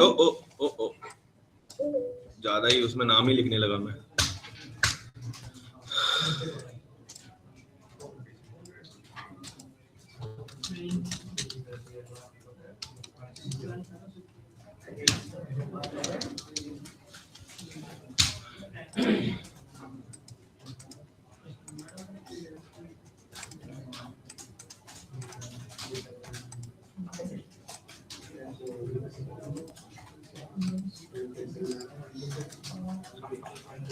ओ ज्यादा ही उसमें नाम ही लिखने लगा मैं।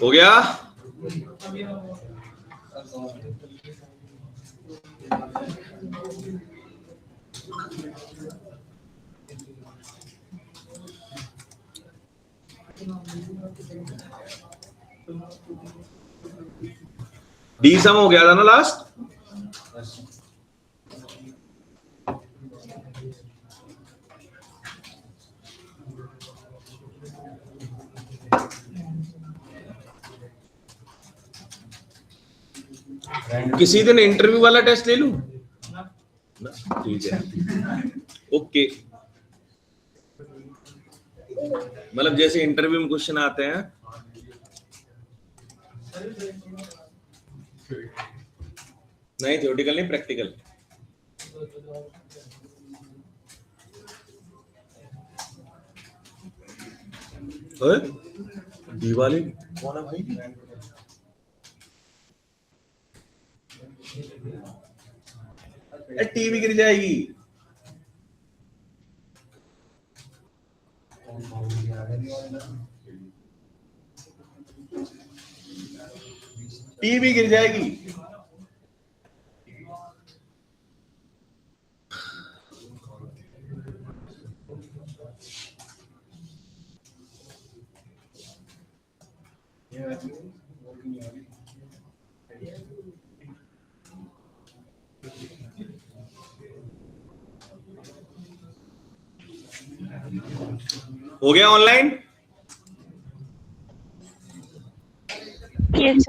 हो गया? डी सम हो गया था ना लास्ट? किसी दिन इंटरव्यू वाला टेस्ट ले लूं? ठीक है, ओके। मतलब जैसे इंटरव्यू में क्वेश्चन आते हैं, नहीं थ्योरेटिकल नहीं, प्रैक्टिकल। दिवाली कौन है भाई? टीवी गिर जाएगी। टीवी गिर जाएगी। हो गया ऑनलाइन?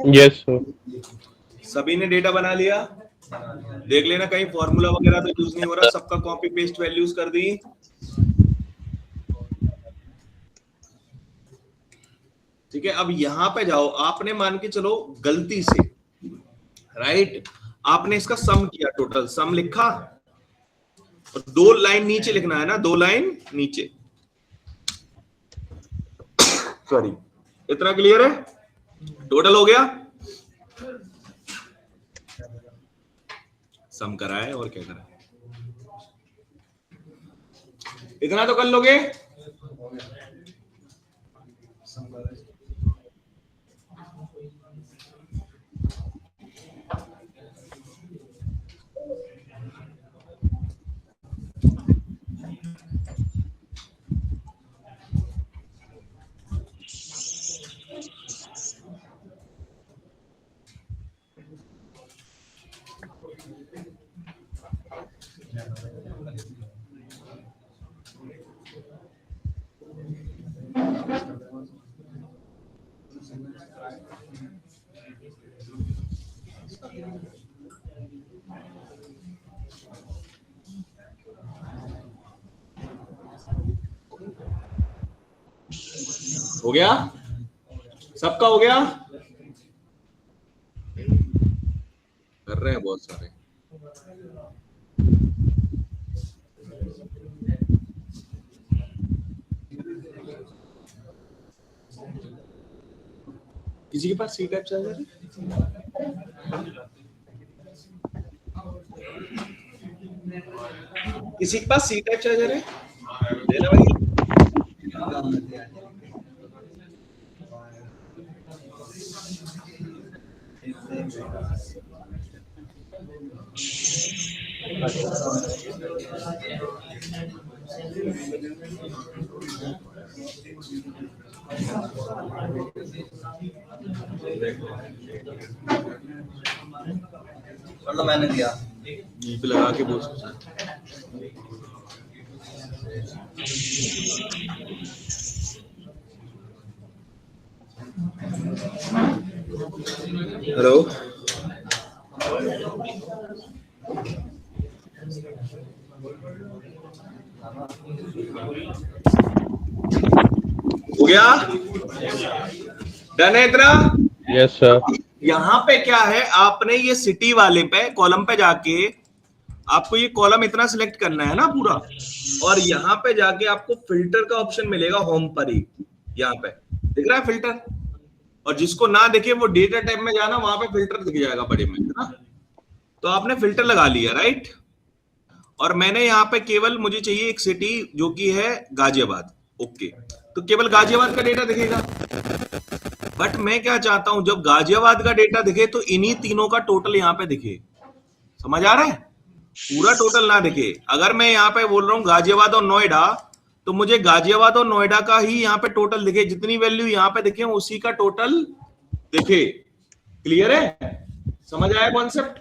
Yes sir. सभी ने डेटा बना लिया? देख लेना कहीं फॉर्मूला वगैरह तो यूज नहीं हो रहा, सबका कॉपी पेस्ट वैल्यूज कर दी। ठीक है, अब यहां पे जाओ। आपने मान के चलो गलती से, राइट, आपने इसका सम किया, टोटल सम लिखा, और 2 लाइन नीचे लिखना है ना, 2 लाइन नीचे। सॉरी, इतना क्लियर है? टोटल हो गया, सम करा है और क्या करा है, इतना तो कर लोगे। हो गया, सबका हो गया? कर रहे हैं बहुत सारे। किसी के पास सी टाइप चार्जर है? किसी के पास सी टाइप चार्जर है? लेना भाई। चलो मैंने दिया जी पे लगा के बोल सकते हेलो, हो गया? डन है इतना? Yes sir. यहाँ पे क्या है, आपने ये सिटी वाले पे कॉलम पे जाके आपको ये कॉलम इतना सिलेक्ट करना है ना पूरा, और यहाँ पे जाके आपको फिल्टर का ऑप्शन मिलेगा होम पर ही, यहाँ पे दिख रहा है फिल्टर, और जिसको ना दिखे वो डेटा टाइप में जाना, वहां पे फिल्टर दिख जाएगा बड़े में, है ना? तो आपने फिल्टर लगा लिया, राइट? और मैंने यहाँ पे केवल मुझे चाहिए एक सिटी जो कि है गाजियाबाद, ओके, तो केवल गाजियाबाद का डेटा दिखेगा। बट मैं क्या चाहता हूं, जब गाजियाबाद का डेटा दिखे तो इन्हीं तीनों का टोटल यहाँ पे दिखे, समझ आ रहा है? पूरा टोटल ना दिखे। अगर मैं यहाँ पे बोल रहा हूँ गाजियाबाद और नोएडा, तो मुझे गाजियाबाद और नोएडा का ही यहाँ पे टोटल दिखे, जितनी वैल्यू यहाँ पे दिखे उसी का टोटल दिखे। क्लियर है? समझ आया कॉन्सेप्ट?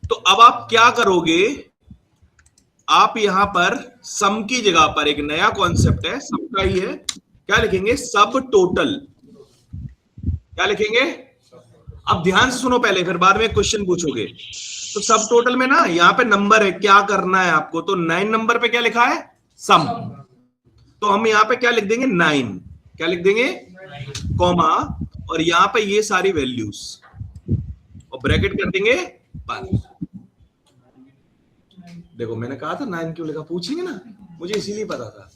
तो अब आप क्या करोगे, आप यहां पर सम की जगह पर एक नया कॉन्सेप्ट है, सम का ही है, क्या लिखेंगे? सब टोटल। क्या लिखेंगे? अब ध्यान से सुनो पहले, फिर बाद में क्वेश्चन पूछोगे। तो सब टोटल में ना यहाँ पे नंबर है, क्या करना है आपको, तो 9 नंबर पे क्या लिखा है? सम। तो हम यहाँ पे क्या लिख देंगे? 9। क्या लिख देंगे? कॉमा, और यहाँ पे ये सारी वैल्यूज, और ब्रैकेट कर देंगे 5। देखो मैंने कहा था 9 क्यों लिखा, पूछेंगे ना, मुझे इसीलिए पता था।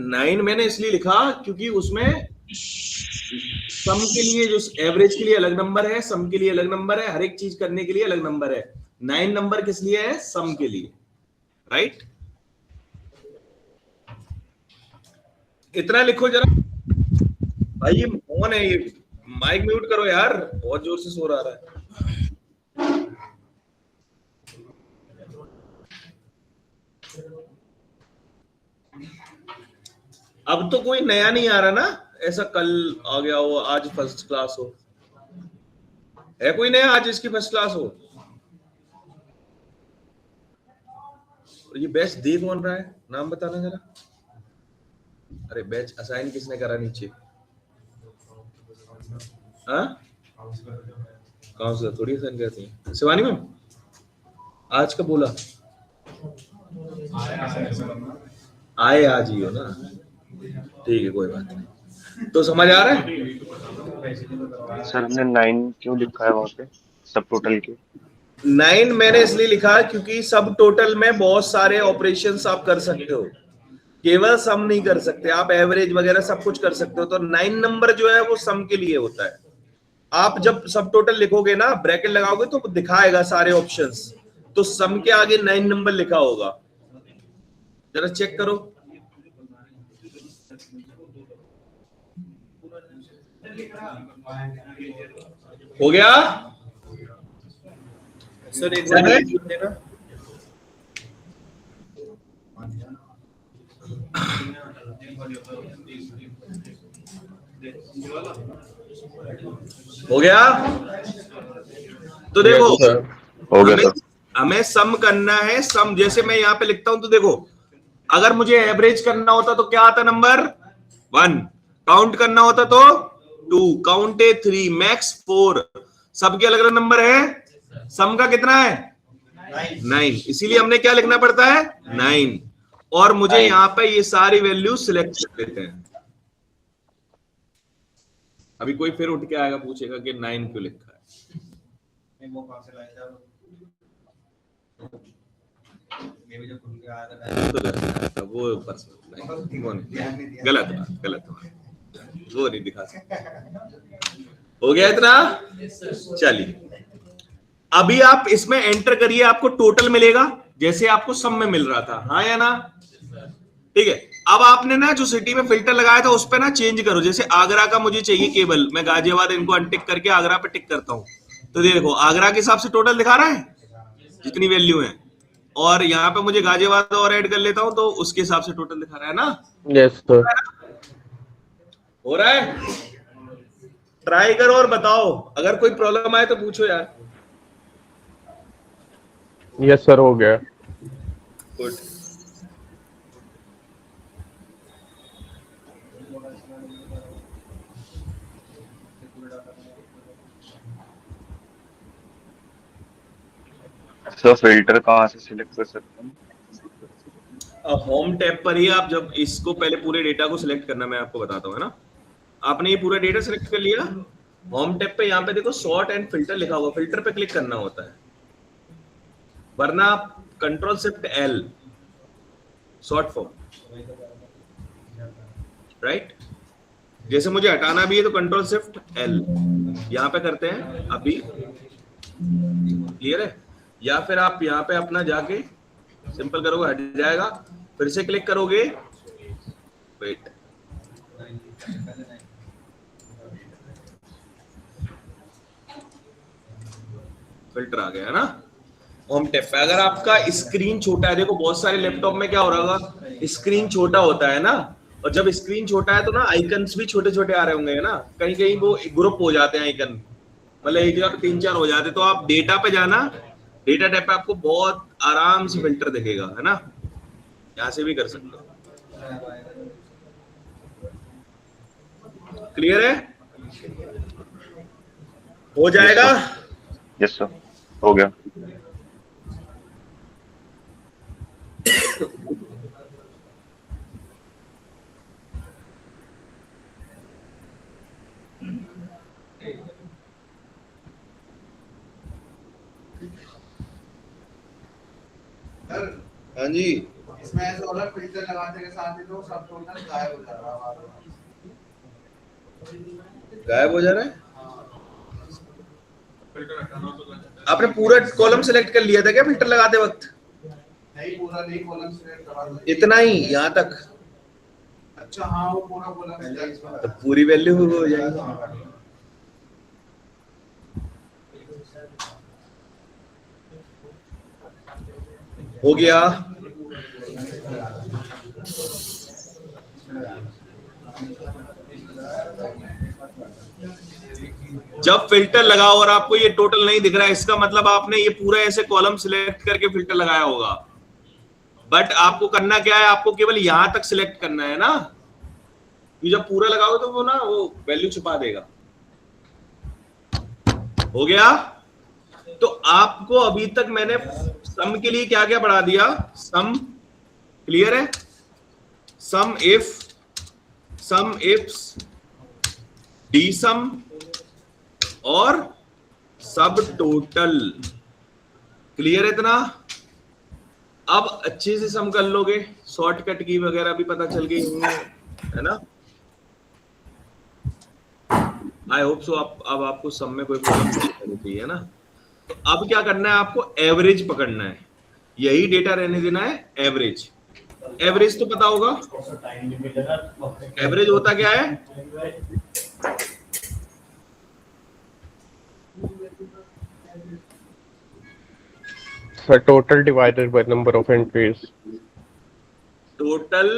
9 मैंने इसलिए लिखा क्योंकि उसमें सम के लिए, जो एवरेज के लिए अलग नंबर है, सम के लिए अलग नंबर है, हर एक चीज करने के लिए अलग नंबर है। 9 नंबर किस लिए है? सम के लिए, राइट? इतना लिखो जरा भाई। ये कौन है? ये माइक म्यूट करो यार, बहुत जोर से शोर आ रहा है। अब तो कोई नया नहीं आ रहा ना, ऐसा कल आ गया हो, आज फर्स्ट क्लास हो, है कोई नया आज इसकी फर्स्ट क्लास हो? और ये बैच दे कौन रहा है, नाम बताना जरा। अरे बैच असाइन किसने करा नीचे? हाँ, काउंसलर थोड़ी असाइन करती है। शिवानी मैम आज का बोला आए आज ही हो ना, ठीक है कोई बात नहीं। तो समझ आ रहा है? सर हमने 9 क्यों लिखा है वहाँ पे सब टोटल के? 9 मैंने इसलिए लिखा क्योंकि सब टोटल में बहुत सारे ऑपरेशंस आप कर सकते हो, केवल सम नहीं कर सकते, आप एवरेज वगैरह सब कुछ कर सकते हो। तो 9 नंबर जो है वो सम के लिए होता है। आप जब सब टोटल लिखोगे ना, ब्रैकेट लगाओगे तो दिखाएगा सारे ऑप्शंस, तो सम के आगे 9 नंबर लिखा होगा, जरा चेक करो। हो गया सर? एक हो गया? तो देखो हो गया सर। हमें सम करना है। सम जैसे मैं यहाँ पे लिखता हूं, तो देखो अगर मुझे एवरेज करना होता तो क्या आता? नंबर 1। काउंट करना होता तो 2, काउंट 3, मैक्स 4, सबके अलग अलग नंबर है। सम का कितना है? 9। इसीलिए हमने क्या लिखना पड़ता है? 9। और मुझे यहाँ पे ये सारी वैल्यू सिलेक्ट कर देते हैं। अभी कोई फिर उठ के आएगा, पूछेगा कि 9 क्यों लिखा है। वो गलत बात, वो नहीं दिखा सकते। हो गया इतना? चलिए अभी आप इसमें एंटर करिए, आपको टोटल मिलेगा जैसे आपको सम में मिल रहा था, हाँ या ना? ठीक है। अब आपने ना जो सिटी में फिल्टर लगाया था उस पर ना चेंज करो। जैसे आगरा का मुझे चाहिए केवल, मैं गाजियाबाद इनको अनटिक करके आगरा पे टिक करता हूं, तो देखो आगरा के हिसाब से टोटल दिखा रहा है जितनी वैल्यू है, और यहाँ पे मुझे गाजियाबाद और ऐड कर लेता हूं तो उसके हिसाब से टोटल दिखा रहा है ना? Yes sir. हो रहा है? ट्राई करो और बताओ, अगर कोई प्रॉब्लम आए तो पूछो यार। यस सर, हो गया। गुड। सर फिल्टर कहाँ से सिलेक्ट कर सकते हैं? होम टैब पर ही आप जब इसको पहले पूरे डेटा को सिलेक्ट करना, मैं आपको बताता हूँ, है ना। आपने ये पूरा डेटा सिलेक्ट कर लिया, होम टैब पे यहाँ पे देखो सॉर्ट एंड फिल्टर लिखा हुआ, फिल्टर पे क्लिक करना होता है, वरना आप control shift L, sort form, right. जैसे मुझे हटाना भी है तो कंट्रोल शिफ्ट एल यहाँ पे करते हैं अभी, क्लियर है। या फिर आप यहाँ पे अपना जाके सिंपल करोगे, हट जाएगा, फिर से क्लिक करोगे, वेट, फिल्टर आ गया, है ना। होम टैब पे अगर आपका स्क्रीन छोटा है, देखो बहुत सारे लैपटॉप में क्या हो रहा होगा, स्क्रीन छोटा होता है ना, और जब स्क्रीन छोटा है तो ना आइकन्स भी छोटे छोटे आ रहे होंगे, है ना, कहीं कहीं वो ग्रुप हो जाते हैं आइकन, मतलब एक जगह 3-4 हो जाते, तो आप डेटा पे जाना, डेटा टैब पे आपको बहुत आराम से फिल्टर दिखेगा, है ना, यहाँ से भी कर सकते हो। क्लियर है, हो जाएगा। यस सर, हो गया। हाँ जी, इसमें ऐसा हो रहा है फिल्टर लगाने के साथ ही तो सब टोटल गायब हो जा रहा है। गायब हो जा रहा है। आपने पूरा कॉलम सेलेक्ट कर लिया था क्या फिल्टर लगाते वक्त? नहीं, पूरा नहीं, कॉलम सिलेक्ट करा दो। इतना ही यहाँ तक? अच्छा हाँ, वो पूरा कॉलम सिलेक्ट तो पूरी वैल्यू हो जाएगी। हो गया। जब फिल्टर लगाओ और आपको ये टोटल नहीं दिख रहा है, इसका मतलब आपने ये पूरा ऐसे कॉलम सिलेक्ट करके फिल्टर लगाया होगा, बट आपको करना क्या है, आपको केवल यहां तक सिलेक्ट करना है ना, जब पूरा लगाओ तो वो ना वो वैल्यू छुपा देगा। हो गया। तो आपको अभी तक मैंने सम के लिए क्या क्या पढ़ा दिया, सम, क्लियर है, सम इफ्स, डी सम और सब टोटल, क्लियर है इतना। अब अच्छे से सम कर लोगे, शॉर्टकट की वगैरह भी पता चल गई होंगे, है ना। I hope so. अब आपको सम में कोई प्रॉब्लम नहीं चाहिए, है ना। तो अब क्या करना है, आपको एवरेज पकड़ना है, यही डेटा रहने देना है, एवरेज। एवरेज तो पता होगा, एवरेज होता क्या है, sir total divided by number of entries. Total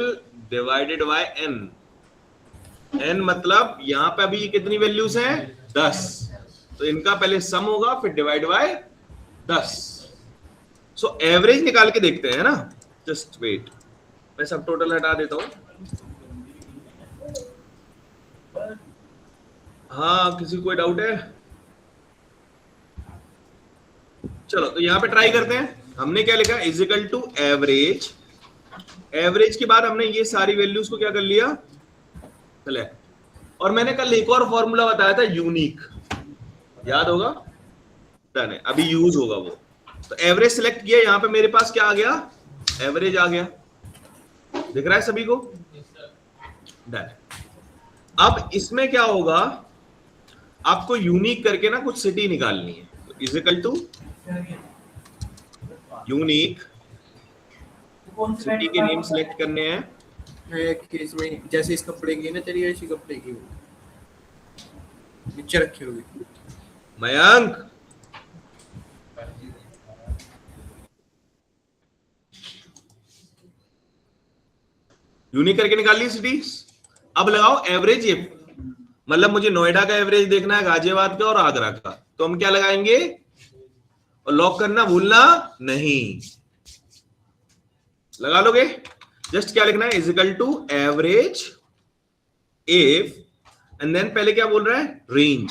divided by N. N मतलब यहाँ पे अभी कितनी वैल्यूज हैं, 10, तो इनका पहले सम होगा फिर डिवाइड बाय 10। सो एवरेज निकाल के देखते हैं ना, जस्ट वेट, मैं सब टोटल हटा देता हूं। हाँ, किसी को कोई डाउट है? चलो तो यहाँ पे ट्राई करते हैं। हमने क्या लिखा, is equal to average, average के बाद हमने ये सारी वैल्यूज को क्या कर लिया, सेलेक्ट, और मैंने कल एक और फॉर्मूला बताया था, यूनिक, याद होगा, डन है, अभी यूज होगा वो। तो एवरेज सिलेक्ट किया, यहाँ पे मेरे पास क्या आ गया, एवरेज आ गया, दिख रहा है सभी को, डन। अब इसमें क्या होगा, आपको यूनिक करके ना कुछ सिटी निकालनी है, तो is equal to unique, city के नेम सिलेक्ट करने हैं, केस में जैसे इस कपड़े की ना, चलिए इसी कपड़े की नीचे रखी होगी। मयंक, यूनिक करके निकाल ली सिटीज। अब लगाओ एवरेज, ये मतलब मुझे नोएडा का एवरेज देखना है, गाजियाबाद का और आगरा का, तो हम क्या लगाएंगे, और लॉक करना भूलना नहीं। लगा लोगे? जस्ट क्या लिखना है, is equal to average if, and then पहले क्या बोल रहा है, रेंज।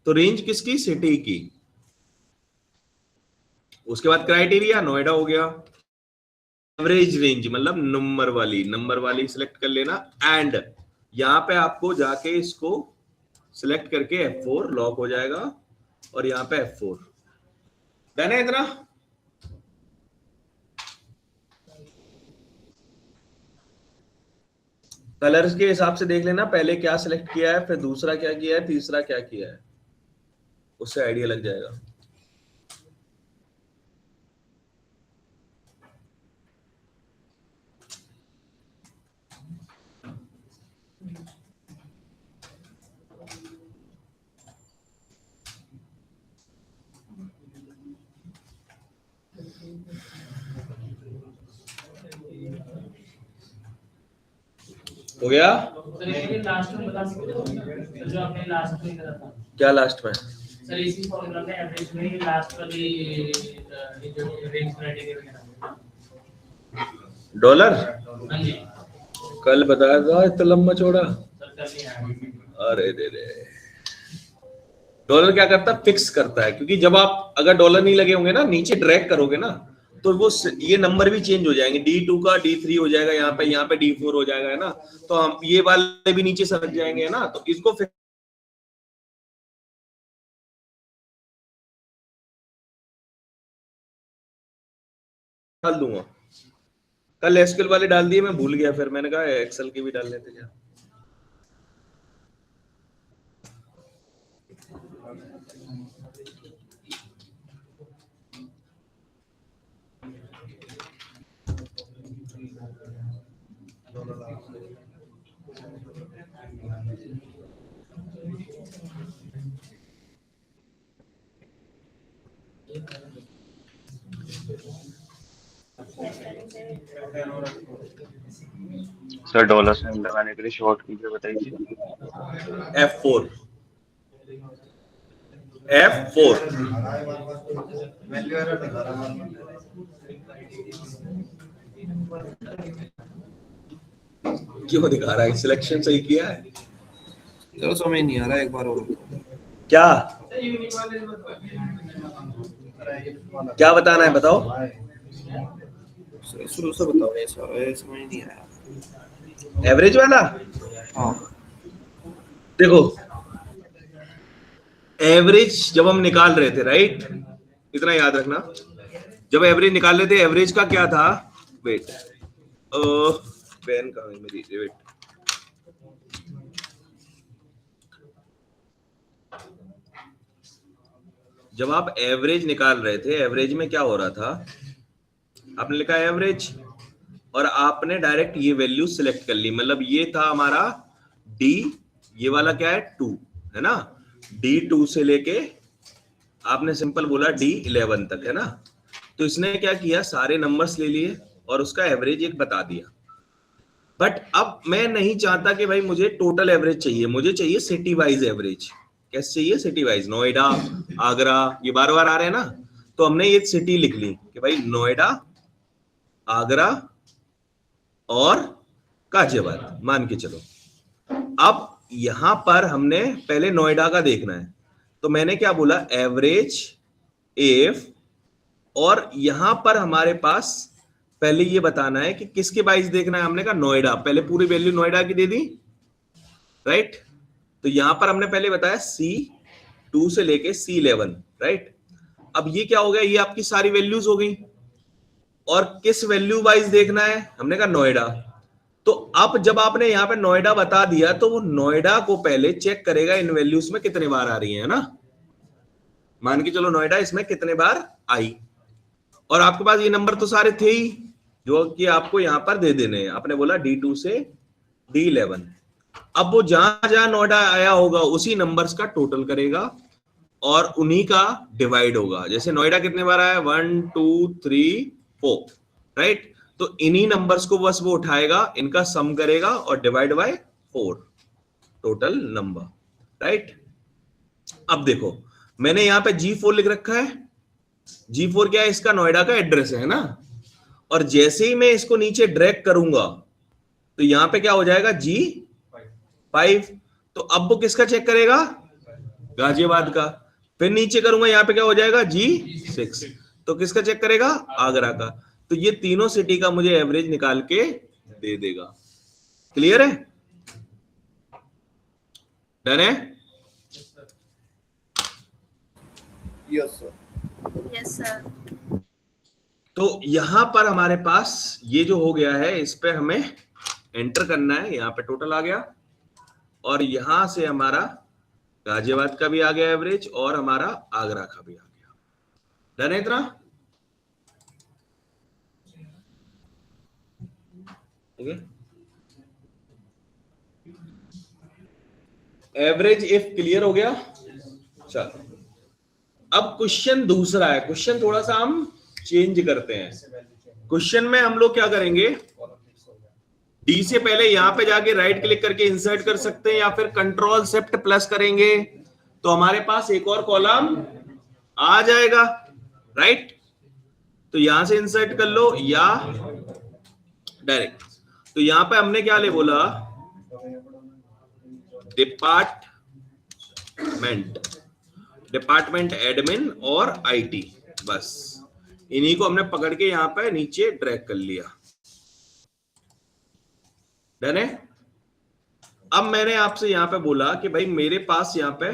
तो रेंज किसकी, सिटी की। उसके बाद क्राइटेरिया, नोएडा हो गया। एवरेज रेंज मतलब नंबर वाली सिलेक्ट कर लेना। एंड यहां पे आपको जाके इसको सिलेक्ट करके F4 लॉक हो जाएगा, और यहां पे F4 डन है। इतना कलर्स के हिसाब से देख लेना, पहले क्या सिलेक्ट किया है, फिर दूसरा क्या किया है, तीसरा क्या किया है, उससे आइडिया लग जाएगा। हो गया? लास्ट में बता सकते हो जो आपने लास्ट में करा था? क्या लास्ट में? सर इसी फॉर्मूला में एवरेज में ही लास्ट वाली जो रेंज क्राइटेरिया डॉलर हां जी कल बताया था, इतना लंबा चौड़ा। सर कर लिया। अरे रे डॉलर क्या करता है, फिक्स करता है। क्योंकि जब आप अगर डॉलर नहीं लगे होंगे ना, नीचे ड्रैग करोगे ना, तो वो ये नंबर भी चेंज हो जाएंगे। D2 का D3 हो जाएगा, यहाँ पे D4 हो जाएगा, है ना। तो हम ये वाले भी नीचे सरक जाएंगे, है ना। तो इसको फिक्स डाल दूंगा। कल एसक्यूएल वाले डाल दिए, मैं भूल गया, फिर मैंने कहा एक्सेल के भी डाल लेते क्या। सर डॉलर साइन लगाने के लिए शॉर्ट कीजिए, बताइए। F4 F4 क्यों दिखा रहा है, सिलेक्शन सही किया है? चलो समझ नहीं आ रहा, एक बार और क्या क्या बताना है, बताओ। शुरू से बताओ, ये सारा समझ नहीं आया। एवरेज वाला हाँ देखो, एवरेज जब हम निकाल रहे थे, राइट, इतना याद रखना, जब एवरेज निकाल रहे थे, एवरेज का क्या था, वेट, पेन कहाँ है मेरी, वेट, जब आप एवरेज निकाल रहे थे, एवरेज में क्या हो रहा था, आपने लिखा एवरेज और आपने डायरेक्ट ये वैल्यू सिलेक्ट कर ली। मतलब ये था हमारा डी, ये वाला क्या है 2, है ना। D2 से लेके आपने सिंपल बोला D11 तक, है ना। तो इसने क्या किया, सारे नंबर्स ले लिए और उसका एवरेज एक बता दिया। बट अब मैं नहीं चाहता कि भाई मुझे टोटल एवरेज चाहिए, मुझे चाहिए सिटी वाइज एवरेज। कैसे चाहिए, सिटी वाइज, नोएडा, आगरा, ये बार बार आ रहे हैं ना। तो हमने ये सिटी लिख ली कि भाई नोएडा, आगरा और गाजियाबाद, मान के चलो। अब यहां पर हमने पहले नोएडा का देखना है, तो मैंने क्या बोला, एवरेज इफ, और यहां पर हमारे पास पहले ये बताना है कि किसके वाइज देखना है। हमने कहा नोएडा, पहले पूरी वैल्यू नोएडा की दे दी, राइट। तो यहां पर हमने पहले बताया C2 से लेके C11, राइट। अब ये क्या हो गया, ये आपकी सारी वैल्यूज हो गई, और किस वैल्यू वाइज देखना है, हमने कहा नोएडा। तो अब जब आपने यहां पे नोएडा बता दिया, तो वो नोएडा को पहले चेक करेगा इन वैल्यूज में कितने बार आ रही है ना। मान के चलो नोएडा इसमें कितने बार आई, और आपके पास ये नंबर तो सारे थे ही जो कि आपको यहां पर दे देने हैं। आपने बोला D2 से D11। अब वो जहां जहां नोएडा आया होगा उसी नंबर्स का टोटल करेगा और उन्हीं का डिवाइड होगा। जैसे नोएडा कितने बार आया, 1 2 3 4, राइट। तो इन्हीं नंबर्स को बस वो उठाएगा, इनका सम करेगा और divide by 4, total number, right. अब देखो मैंने यहां पे G4 लिख रखा है, G4 क्या है? इसका नोएडा का एड्रेस है ना। और जैसे ही मैं इसको नीचे ड्रैग करूंगा तो यहां पे क्या हो जाएगा? G5। तो अब वो किसका चेक करेगा? गाजियाबाद का। फिर नीचे करूंगा, यहां पे क्या हो जाएगा? G6। तो किसका चेक करेगा? आगरा का। तो ये तीनों सिटी का मुझे एवरेज निकाल के दे देगा। क्लियर है? डन है? Yes sir. Yes sir. तो यहां पर हमारे पास ये जो हो गया है, इस पे हमें एंटर करना है। यहां पे टोटल आ गया और यहां से हमारा गाजियाबाद का भी आ गया एवरेज और हमारा आगरा का भी आ गया। डन है इतना? ठीक है। एवरेज इफ क्लियर हो गया। चलो अब क्वेश्चन दूसरा है। क्वेश्चन थोड़ा सा हम चेंज करते हैं। क्वेश्चन में हम लोग क्या करेंगे? डी से पहले यहां पे जाके राइट क्लिक करके इंसर्ट कर सकते हैं या फिर कंट्रोल शिफ्ट प्लस करेंगे तो हमारे पास एक और कॉलम आ जाएगा। राइट, तो यहां से इंसर्ट कर लो या डायरेक्ट। तो यहां पे हमने क्या ले बोला? डिपार्टमेंट एडमिन और आईटी। बस इन्हीं को हमने पकड़ के यहां पे नीचे ड्रैग कर लिया। डन है? अब मैंने आपसे यहां पे बोला कि भाई मेरे पास यहां पे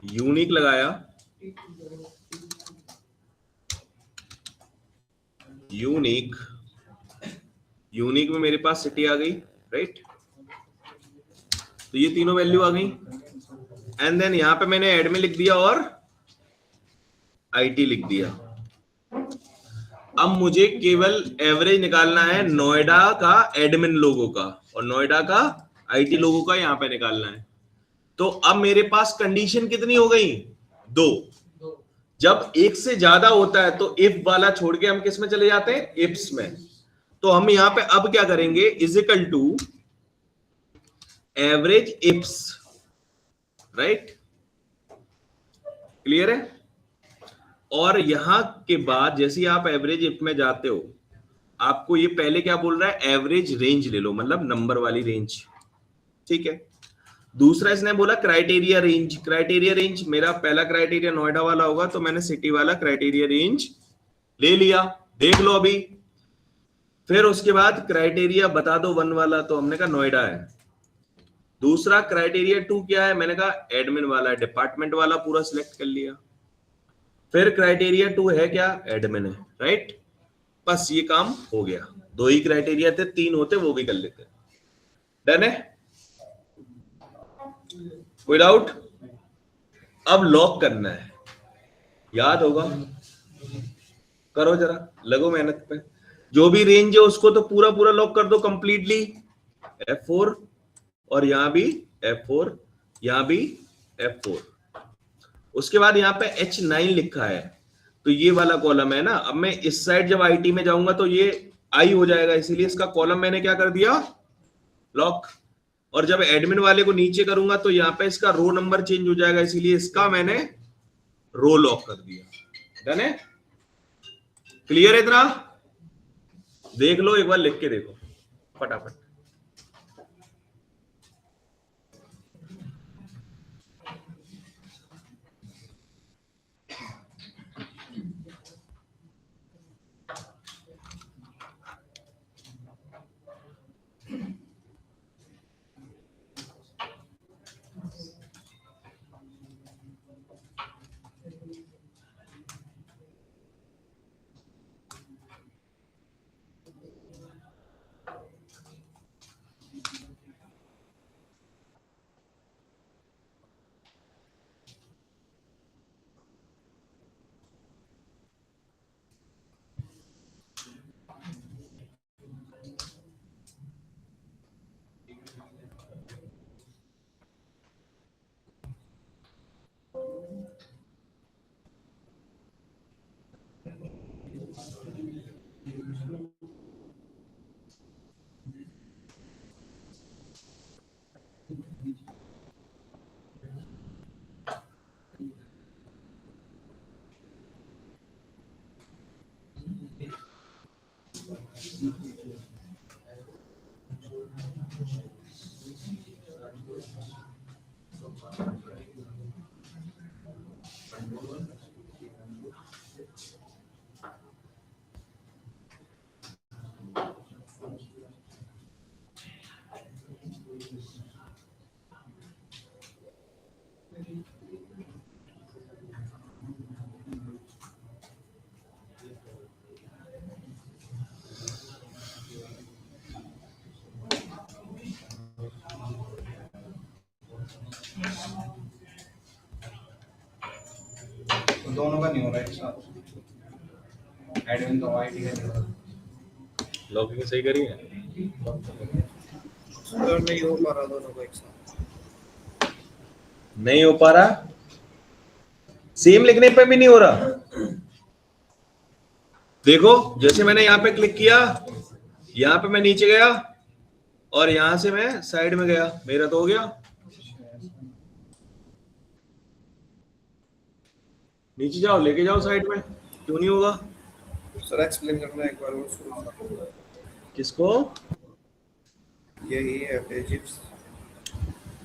यूनिक लगाया, यूनिक में मेरे पास सिटी आ गई। राइट, तो ये तीनों वैल्यू आ गई। एंड देन यहां पे मैंने एडमिन लिख दिया और आईटी लिख दिया। अब मुझे केवल एवरेज निकालना है नोएडा का एडमिन लोगों का और नोएडा का आईटी लोगों का यहां पे निकालना है। तो अब मेरे पास कंडीशन कितनी हो गई? 2। जब एक से ज्यादा होता है तो इफ वाला छोड़ के हम किस में चले जाते हैं? इफ्स में। तो हम यहां पे अब क्या करेंगे? Is equal to average ifs. Right, clear है? और यहां के बाद जैसे ही आप एवरेज इफ में जाते हो, आपको ये पहले क्या बोल रहा है? एवरेज रेंज ले लो, मतलब नंबर वाली रेंज। ठीक है। दूसरा इसने बोला क्राइटेरिया रेंज। क्राइटेरिया रेंज मेरा पहला क्राइटेरिया नोएडा वाला होगा तो मैंने सिटी वाला क्राइटेरिया रेंज ले लिया। देख लो अभी। फिर उसके बाद क्राइटेरिया बता दो 1 वाला, तो हमने कहा नोएडा है। दूसरा क्राइटेरिया 2 क्या है? मैंने कहा एडमिन वाला है, डिपार्टमेंट वाला पूरा सिलेक्ट कर लिया। फिर क्राइटेरिया 2 है क्या? एडमिन है। राइट, बस ये काम हो गया। 2 ही क्राइटेरिया थे, 3 होते वो भी कर लेते। डन है? कोई डाउट? अब लॉक करना है, याद होगा। करो जरा, लगो मेहनत पे। जो भी रेंज है उसको तो पूरा पूरा लॉक कर दो कंप्लीटली। F4 और यहां भी F4, यहां भी F4। उसके बाद यहां पे H9 लिखा है तो ये वाला कॉलम है ना। अब मैं इस साइड जब आईटी में जाऊंगा तो ये आई हो जाएगा, इसीलिए इसका कॉलम मैंने क्या कर दिया? लॉक। और जब एडमिन वाले को नीचे करूंगा तो यहां पे इसका रो नंबर चेंज हो जाएगा, इसीलिए इसका मैंने रो लॉक कर दिया। डन है? क्लियर है इतना? देख लो एक बार, लिख के देखो फटाफट। तो दोनों का नहीं हो रहा है एक साथ। एडमिन का आईडी का नहीं हो रहा। लॉगिंग सही करी है? सर नहीं हो पा रहा दोनों का एक साथ। नहीं हो पा रहा, सेम लिखने पे भी नहीं हो रहा। देखो जैसे मैंने यहाँ पे क्लिक किया, यहाँ पे मैं नीचे गया और यहां से मैं साइड में गया, मेरा तो हो गया। नीचे जाओ, लेके जाओ साइड में, क्यों नहीं होगा? सर एक्सप्लेन करना एक बार वो शुरू। किसको? यही है पेजिप्स।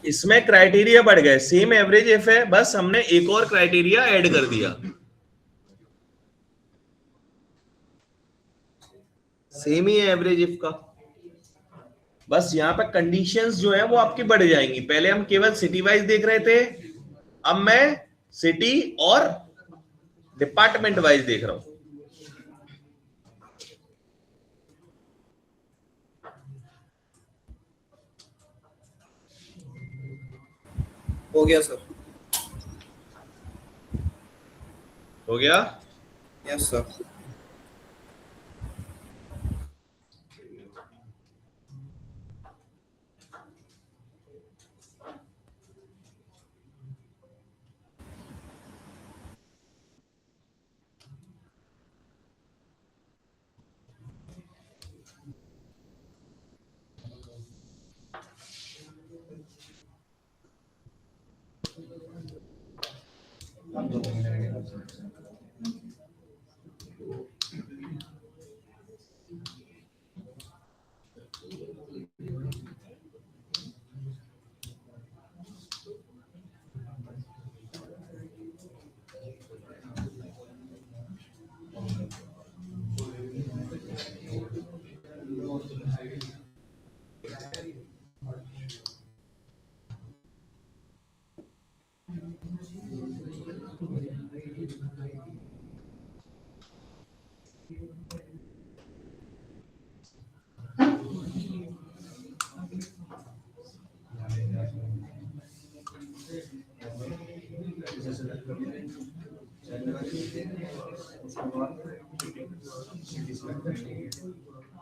इसमें क्राइटेरिया बढ़ गए, सेम एवरेज इफ है, बस हमने एक और क्राइटेरिया ऐड कर दिया। सेम ही है एवरेज इफ का, बस यहाँ पे कंडीशंस जो है वो आपकी बढ़ जाएंगी। पहले हम केवल सिटी वाइज देख रहे थे, अब मैं सिटी और डिपार्टमेंट वाइज देख रहा हूं। हो गया सर। हो गया? Yes sir.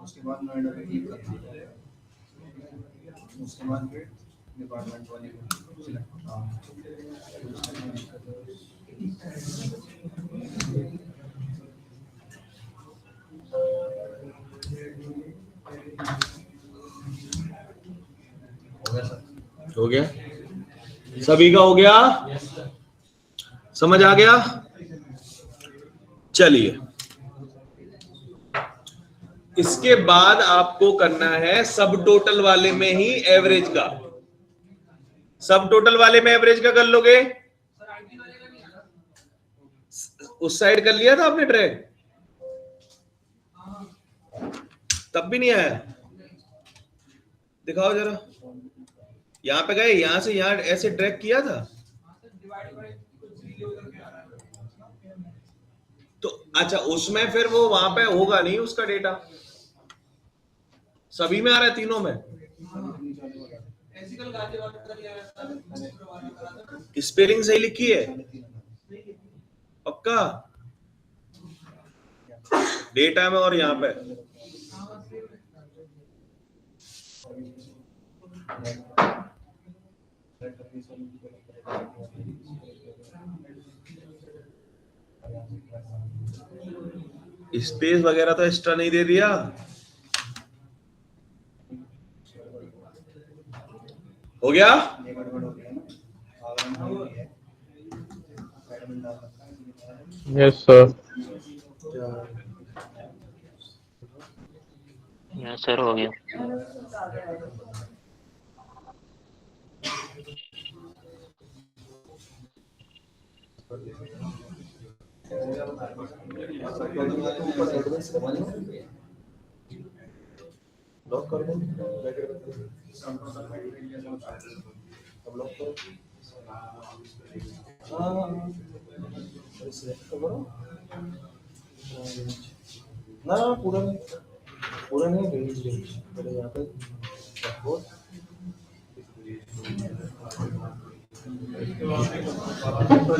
उसके बाद नोएडा पे क्लिक करना है। उसके बाद फिर डिपार्टमेंट वाले को सिलेक्ट करना है। हो गया? सभी का हो गया? समझ आ गया? चलिए, इसके बाद आपको करना है सब टोटल वाले में ही एवरेज का। सब टोटल वाले में एवरेज का कर लोगे? उस साइड कर लिया था आपने ट्रैक, तब भी नहीं आया? दिखाओ जरा, यहां पे गए, यहां से यहां ऐसे ड्रैग किया था तो अच्छा, उसमें फिर वो वहां पे होगा नहीं उसका डेटा। सभी में आ रहा है, तीनों में? स्पेलिंग सही लिखी है? पक्का? डेटा में और यहाँ पे स्पेस वगैरह तो एक्स्ट्रा नहीं दे दिया? हो गया? Yes, sir. यस सर हो गया। लॉक कर दो अब लॉक करो सिलेक्ट करो ना पूरा नहीं रेंज पहले यहाँ पे रखो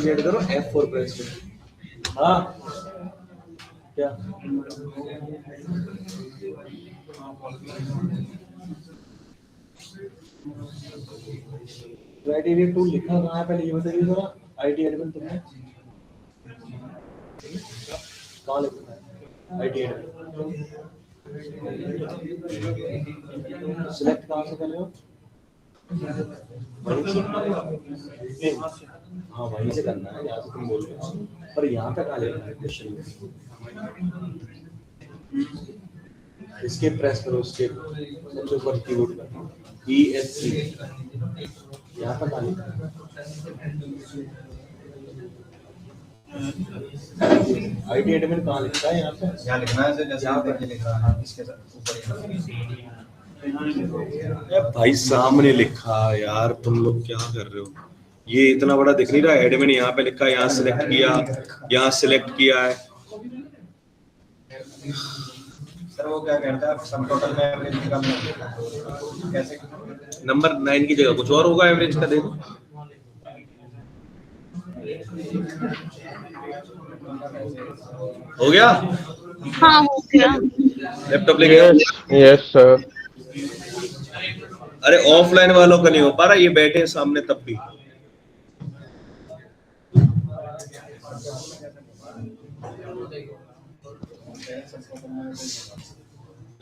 गेट करो F4 प्रेस करो हाँ क्या क्राइटेरिया टूल लिखा कहाँ है पहले ये बताइए जरा आईटी एडमिन तुमने कहाँ लिखा है आईटी एडमिन सिलेक्ट कहाँ से कर रहे हो हाँ वहीं से करना है यहाँ से तुम बोल रहे हो पर यहाँ पे कहाँ लेना है क्वेश्चन में एस्केप प्रेस करो एस्केप सबसे ऊपर कीबोर्ड पर ESC यहाँ पर कहाँ लिखा है आईटी एडमिन कहाँ लिखा है यहाँ पे यहाँ लिखना है जैसे यहाँ पे लिख रहा है इसके साथ ऊपर भाई सामने लिखा यार, तुम लोग क्या कर रहे हो? ये इतना बड़ा दिख नहीं रहा है? एडमिन यहाँ पे लिखा है, यहाँ सिलेक्ट किया, यहाँ सिलेक्ट किया है। सर वो क्या कहता है सम टोटल में एवरेज निकालना कैसे नंबर 9 की जगह कुछ और होगा एवरेज का, देखो। हो गया? हाँ हो गया। लैपटॉप लेके आओ। Yes, sir. अरे ऑफलाइन वालों का नहीं हो पा रहा, ये बैठे हैं सामने तब भी।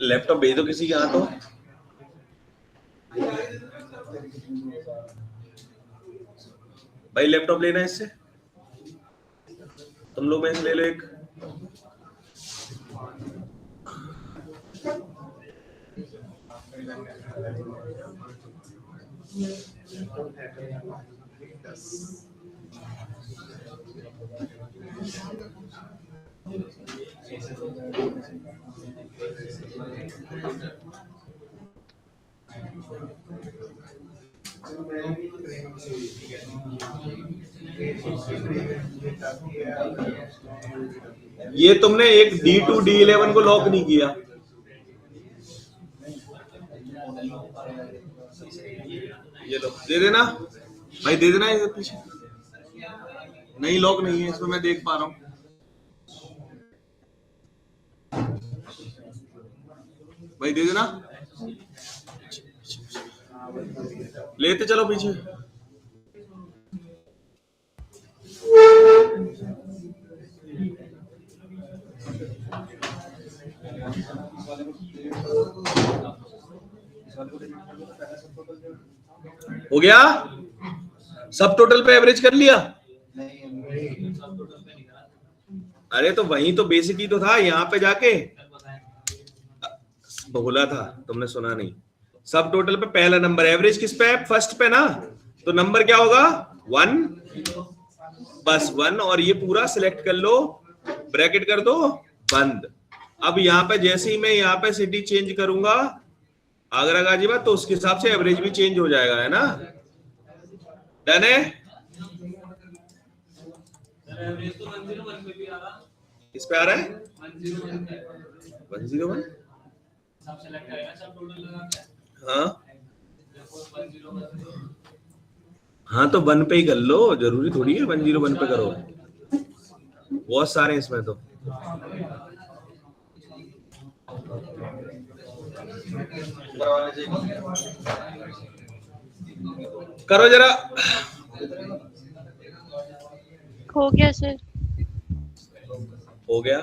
लैपटॉप भेज दो किसी के हाथों। भाई लैपटॉप लेना है इससे, तुम लोग में से ले लो एक। ये तुमने एक D2 D11 को लॉक नहीं किया। ये लो, दे देना भाई, दे देना ये पीछे। नहीं लॉक नहीं है इसमें, मैं देख पा रहा हूँ। भाई दे देना, लेते चलो पीछे। हो गया? सब टोटल पे एवरेज कर लिया? अरे तो वहीं तो बेसिक ही तो था, यहाँ पे जाके बोला था, तुमने सुना नहीं। सब टोटल पे पहला नंबर एवरेज किस पे है? फर्स्ट पे ना, तो नंबर क्या होगा? 1, बस 1, और ये पूरा सिलेक्ट कर लो, ब्रैकेट कर दो, बंद। अब यहाँ पे जैसे ही मैं यहाँ पे सिटी चेंज करूंगा आगरा गाजियाबाद, तो उसके हिसाब से एवरेज भी चेंज हो जाएगा, है ना? डन है? किस पे आ रहा है? 101। हाँ हाँ, तो 1 पे ही कर लो, जरूरी थोड़ी है 101 पे करो, बहुत सारे इसमें तो। करो जरा। हो गया सर। हो गया।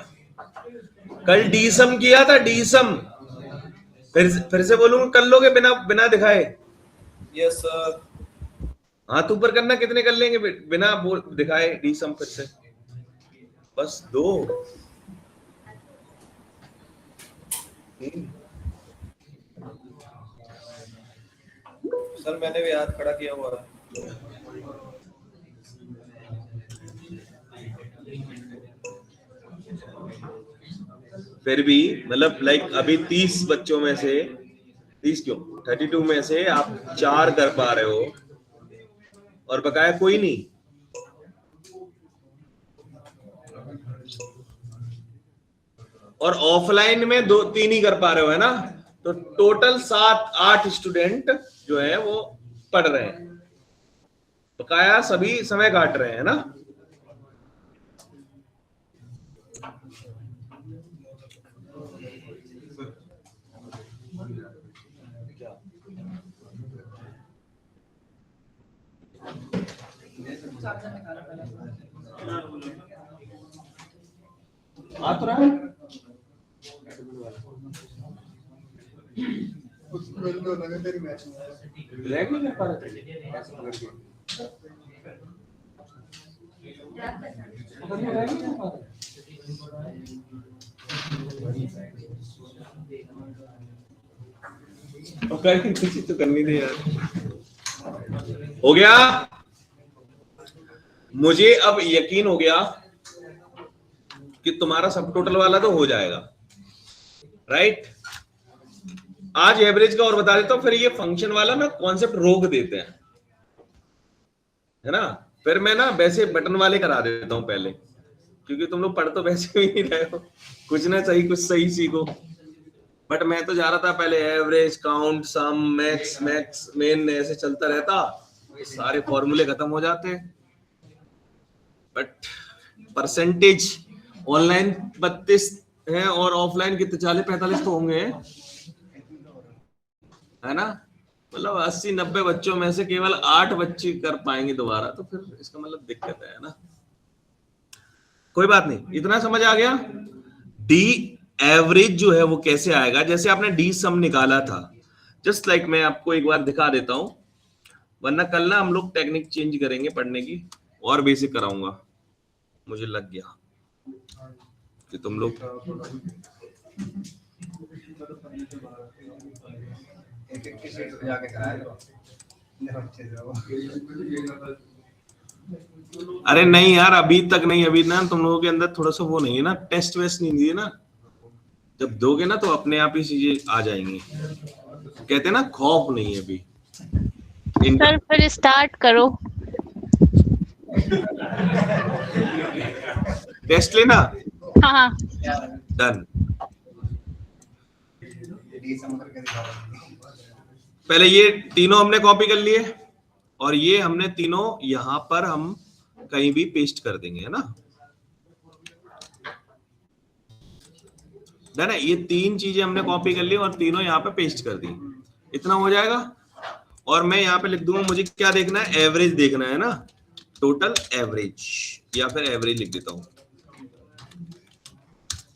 कल डीसम किया था, डीसम फिर से बोलूंगा, कर लोगे बिना बिना दिखाए? Yes sir. हाथ ऊपर करना, कितने कर लेंगे बिना दिखाए डीसम? फिर से बस 2। सर मैंने भी हाथ खड़ा किया हुआ है। फिर भी मतलब लाइक अभी 30 बच्चों में से 30 क्यों 32 में से आप 4 कर पा रहे हो और बकाया कोई नहीं। और ऑफलाइन में 2-3 ही कर पा रहे हो, है ना? तो टोटल 7-8 स्टूडेंट जो है वो पढ़ रहे हैं, बकाया सभी समय काट रहे हैं ना। आ तो रहा है। रैग नहीं कर पा रहे थे। कुछ तो करनी थी यार। हो गया, मुझे अब यकीन हो गया कि तुम्हारा सब टोटल वाला तो हो जाएगा, राइट? आज एवरेज का और बता देता हूं, फिर ये फंक्शन वाला ना कॉन्सेप्ट रोक देते हैं, है ना? फिर मैं ना वैसे बटन वाले करा देता हूं पहले, क्योंकि तुम लोग पढ़ तो वैसे भी नहीं रहे हो, कुछ ना सही कुछ सही सीखो। बट मैं तो जा रहा था पहले एवरेज, काउंट, सम, मैक्स, मैक्स मेन ऐसे चलता रहता, सारे फॉर्मूले खत्म हो जाते। बट परसेंटेज ऑनलाइन 32 है और ऑफलाइन कितने 40-45 तो होंगे, है ना? मतलब 80-90 बच्चों में से केवल 8 बच्चे कर पाएंगे दोबारा, तो फिर इसका मतलब दिक्कत है ना। कोई बात नहीं, इतना समझ आ गया। डी एवरेज जो है वो कैसे आएगा, जैसे आपने डी सम निकाला था, जस्ट लाइक मैं आपको एक बार दिखा देता हूं, वरना कल ना हम लोग टेक्निक चेंज करेंगे पढ़ने की, और बेसिक कराऊंगा। मुझे लग गया कि तुम लोग एक सीट पे जाके कराया अच्छे से वो। अरे नहीं यार, अभी तक नहीं, अभी ना तुम लोगों के अंदर थोड़ा सा वो नहीं है ना, टेस्ट वेस्ट नहीं दिए ना। जब दोगे ना तो अपने आप ही चीजें आ जाएंगी। कहते हैं ना खौफ नहीं है अभी। सर फिर स्टार्ट करो। टेस्ट लेना। हाँ डन। डी सम करके दिखा रहा पहले ये तीनों हमने कॉपी कर लिए और ये हमने तीनों यहां पर हम कहीं भी पेस्ट कर देंगे, है ना? डन है। ये 3 चीजें हमने कॉपी कर ली और तीनों यहाँ पे पेस्ट कर दी। इतना हो जाएगा। और मैं यहाँ पे लिख दूंगा, मुझे क्या देखना है? एवरेज देखना है ना, टोटल एवरेज, या फिर एवरेज लिख देता हूं।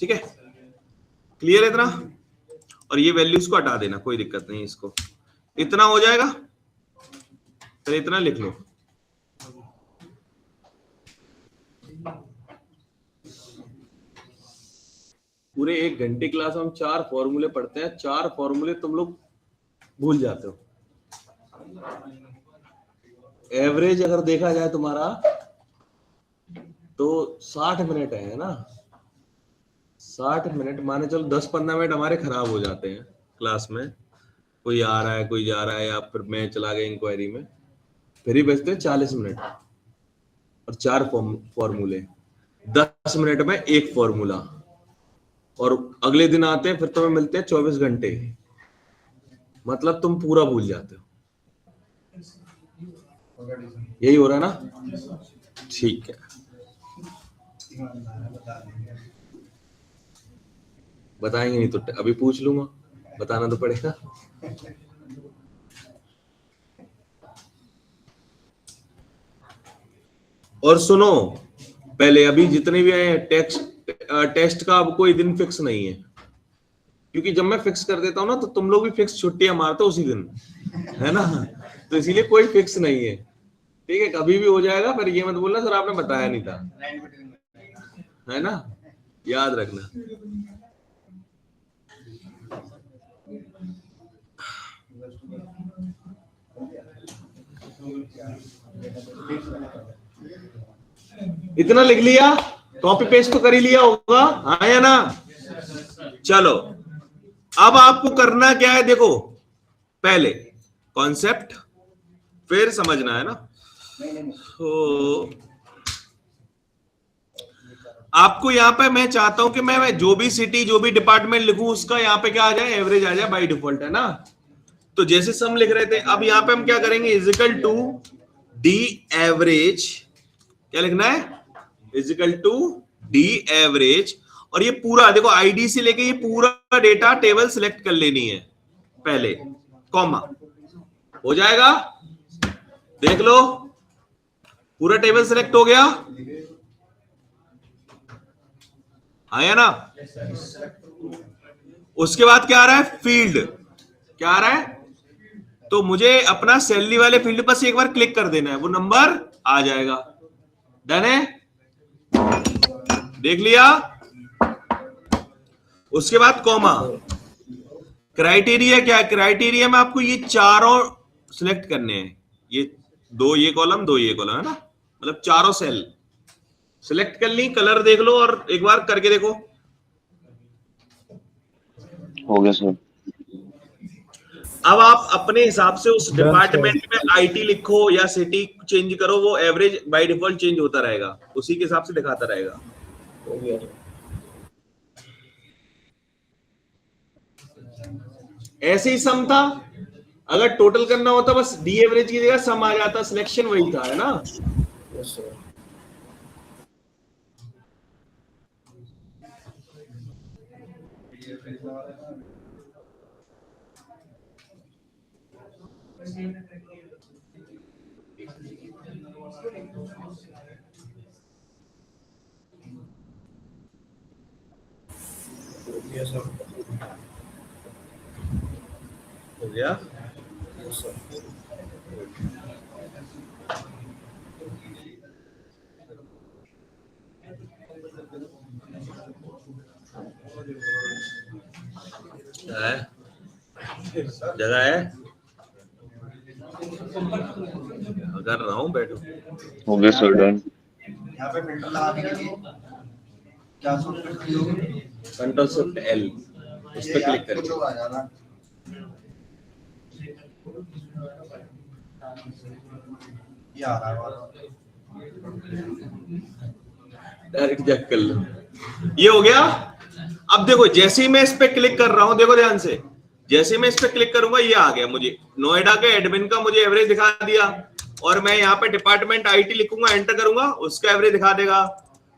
ठीक है, क्लियर है इतना? और ये वैल्यूज को हटा देना, कोई दिक्कत नहीं इसको। इतना हो जाएगा, फिर इतना लिख लो। पूरे 1 घंटे क्लास में हम 4 फॉर्मूले पढ़ते हैं, 4 फॉर्मूले तुम लोग भूल जाते हो। एवरेज अगर देखा जाए तुम्हारा तो 60 मिनट है ना, 60 मिनट माने चलो 10-15 मिनट हमारे खराब हो जाते हैं क्लास में, कोई आ रहा है कोई जा रहा है, या फिर मैं चला गया इंक्वायरी में, फिर ही बचते हैं 40 मिनट और 4 फॉर्मूले, 10 मिनट में 1 फॉर्मूला, और अगले दिन आते हैं फिर तुम्हें मिलते हैं 24 घंटे। मतलब तुम पूरा भूल जाते हो। यही हो रहा है ना? ठीक है, बताएंगे नहीं तो अभी पूछ लूंगा, बताना तो पड़ेगा। और सुनो, पहले अभी जितने भी आए टेस्ट का अब कोई दिन फिक्स नहीं है, क्योंकि जब मैं फिक्स कर देता हूं ना तो तुम लोग भी फिक्स छुट्टियां मारते हो उसी दिन, है ना? तो इसीलिए कोई फिक्स नहीं है। ठीक है, कभी भी हो जाएगा, पर ये मत बोलना सर आपने बताया नहीं था, है ना? याद रखना। इतना लिख लिया, कॉपी पेस्ट तो कर ही लिया होगा, हाँ या ना? चलो अब आपको करना क्या है, देखो पहले कॉन्सेप्ट फिर समझना है ना। तो आपको यहां पे मैं चाहता हूं कि मैं जो भी सिटी जो भी डिपार्टमेंट लिखूं उसका यहां पे क्या आ जाए, एवरेज आ जाए बाय डिफॉल्ट, है ना। तो जैसे सम लिख रहे थे, अब यहां पे हम क्या करेंगे, इजिकल टू डी एवरेज, क्या लिखना है, इजिकल टू डी एवरेज, और ये पूरा देखो आईडी से लेके ये पूरा डेटा टेबल सिलेक्ट कर लेनी है पहले, कॉमा हो जाएगा, देख लो पूरा टेबल सिलेक्ट हो गया, आया ना। उसके बाद क्या आ रहा है, फील्ड, क्या आ रहा है, तो मुझे अपना सैलरी वाले फील्ड पर एक बार क्लिक कर देना है, वो नंबर आ जाएगा, डन है, देख लिया। उसके बाद कॉमा, क्राइटेरिया क्या है, क्राइटेरिया में आपको ये चारों सिलेक्ट करने हैं, ये दो ये कॉलम दो ये कॉलम, है ना, मतलब चारों सेल सिलेक्ट कर ली, कलर देख लो और एक बार करके देखो, हो गया सर। अब आप अपने हिसाब से उस डिपार्टमेंट में आईटी लिखो या सिटी चेंज करो, वो एवरेज बाय डिफॉल्ट चेंज होता रहेगा, उसी के हिसाब से दिखाता रहेगा। ऐसे ही सम था, अगर टोटल करना होता बस डी एवरेज की जगह सम आ जाता, सिलेक्शन वही था, है ना। हो गया, है जगह है, कर रहा हूं, बैठो। हो गया सर, डन। यहाँ पे फिल्टर लगाने के लिए क्या शॉर्टकट की होगी, कंट्रोल शिफ्ट एल, उस पर क्लिक करें, आ जाना, ये आ रहा है, डायरेक्ट चेक कर लो, ये हो गया। अब देखो जैसे ही मैं इस पे क्लिक कर रहा हूं, देखो ध्यान से, जैसे ही मैं इस पे क्लिक करूंगा ये आ गया, मुझे नोएडा के एडमिन का मुझे एवरेज दिखा दिया, और मैं यहाँ पे डिपार्टमेंट आईटी लिखूंगा, एंटर करूंगा, उसका एवरेज दिखा देगा।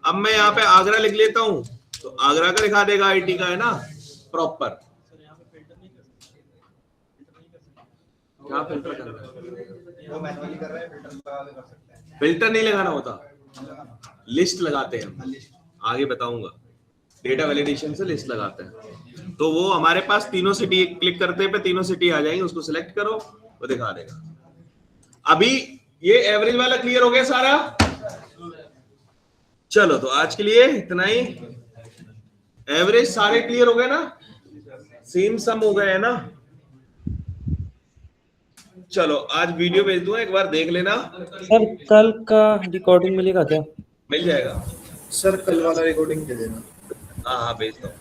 अब मैं यहाँ पे आगरा लिख लेता हूँ, तो आगरा का दिखा देगा, आईटी का, है ना, प्रॉपर। क्या फिल्टर कर रहा है, वो मैनुअली कर रहे हैं, फिल्टर लगा के कर सकते हैं, फिल्टर नहीं लगाना होता, लिस्ट लगाते हैं हम, आगे बताऊंगा, डेटा वैलिडेशन से लिस्ट लगाते हैं, तो वो हमारे पास तीनों सिटी क्लिक करते पे तीनों सिटी आ जाएंगे, उसको सिलेक्ट करो, वो दिखा देगा। अभी ये एवरेज वाला क्लियर हो गया सारा। चलो तो आज के लिए इतना ही, एवरेज सारे क्लियर हो गए ना, सेम सम हो गए है ना। चलो आज वीडियो भेज दूंगा, एक बार देख लेना। सर कल का रिकॉर्डिंग मिलेगा क्या? मिल जाएगा सर कल वाला रिकॉर्डिंग दे देना। हाँ हाँ भेजता हूँ।